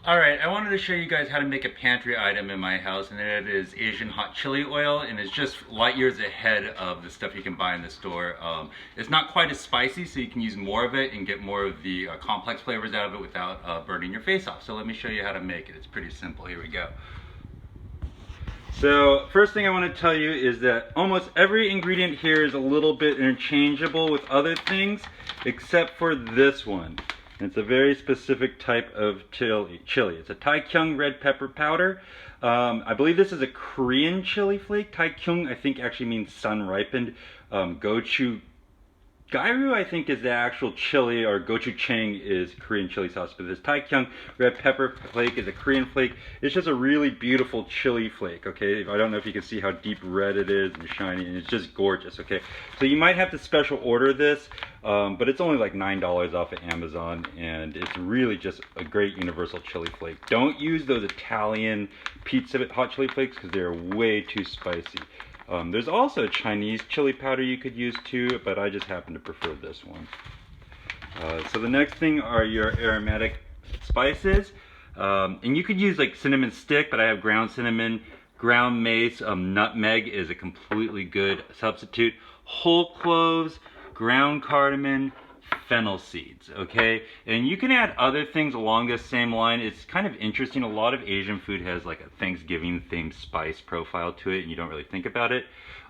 Alright, I wanted to show you guys how to make a pantry item in my house, and it is Asian hot chili oil, and it's just light years ahead of the stuff you can buy in the store. It's not quite as spicy, so you can use more of it and get more of the complex flavors out of it without burning your face off. So let me show you how to make it. It's pretty simple. Here we go. So first thing I want to tell you is that almost every ingredient here is a little bit interchangeable with other things, except for this one. It's a very specific type of chili. It's a Taikyung red pepper powder. I believe this is a Korean chili flake. Taikyung, I think, actually means sun-ripened. Gochujang, I think, is the actual chili, or gochujang is Korean chili sauce. But this Taikyung red pepper flake is a Korean flake. It's just a really beautiful chili flake, okay? I don't know if you can see how deep red it is and shiny, and it's just gorgeous, okay? So you might have to special order this, but it's only like $9 off of Amazon, and it's really just a great universal chili flake. Don't use those Italian pizza hot chili flakes because they're way too spicy. There's also Chinese chili powder you could use too, but I just happen to prefer this one. So the next thing are your aromatic spices. And you could use like cinnamon stick, but I have ground cinnamon, ground mace, nutmeg is a completely good substitute. Whole cloves, ground cardamom, fennel seeds, okay? And you can add other things along this same line. It's kind of interesting. A lot of Asian food has like a Thanksgiving themed spice profile to it, and you don't really think about it.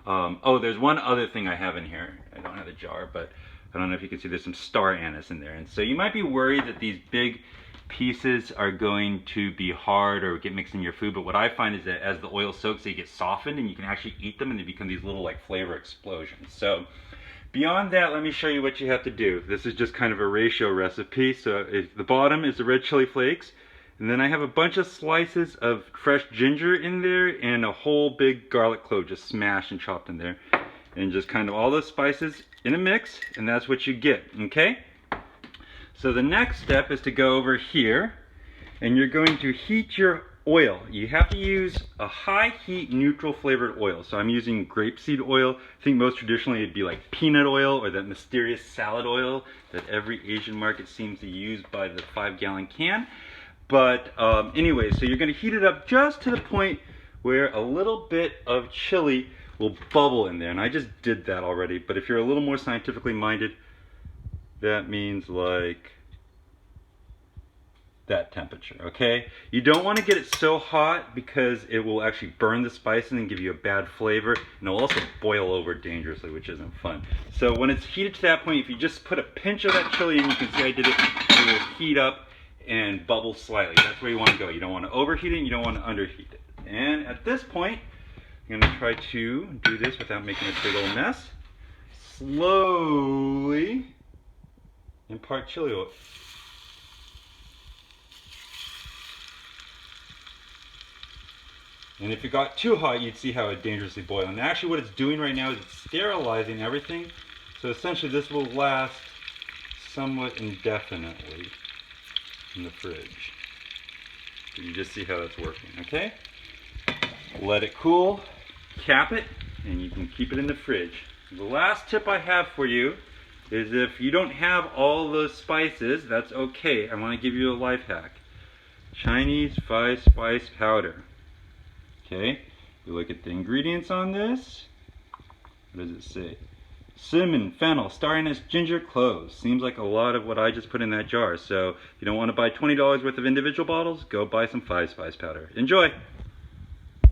Oh, there's one other thing I have in here. I don't have the jar, but I don't know if you can see there's some star anise in there. And so you might be worried that these big pieces are going to be hard or get mixed in your food, but what I find is that as the oil soaks, they get softened and you can actually eat them, and they become these little like flavor explosions. So beyond that, let me show you what you have to do. This is just kind of a ratio recipe. So the bottom is the red chili flakes, and then I have a bunch of slices of fresh ginger in there and a whole big garlic clove just smashed and chopped in there, and just kind of all those spices in a mix, and that's what you get, okay? So the next step is to go over here, and you're going to heat your oil. You have to use a high heat neutral flavored oil. So I'm using grapeseed oil. I think most traditionally it'd be like peanut oil or that mysterious salad oil that every Asian market seems to use by the 5-gallon can. But anyway, so you're going to heat it up just to the point where a little bit of chili will bubble in there. And I just did that already, but if you're a little more scientifically minded, that means like that temperature, okay? You don't want to get it so hot because it will actually burn the spices and give you a bad flavor, and it'll also boil over dangerously, which isn't fun. So when it's heated to that point, if you just put a pinch of that chili in, you can see I did it, it will heat up and bubble slightly. That's where you want to go. You don't want to overheat it, and you don't want to underheat it. And at this point, I'm going to try to do this without making a big old mess. Slowly impart chili oil. And if it got too hot, you'd see how it dangerously boiled. And actually what it's doing right now is it's sterilizing everything. So essentially this will last somewhat indefinitely in the fridge. So you just see how that's working, okay? Let it cool, cap it, and you can keep it in the fridge. The last tip I have for you is if you don't have all those spices, that's okay. I want to give you a life hack. Chinese 5-spice powder. Okay, you look at the ingredients on this. What does it say? Cinnamon, fennel, star anise, ginger, cloves. Seems like a lot of what I just put in that jar. So if you don't want to buy $20 worth of individual bottles, go buy some 5-spice powder. Enjoy!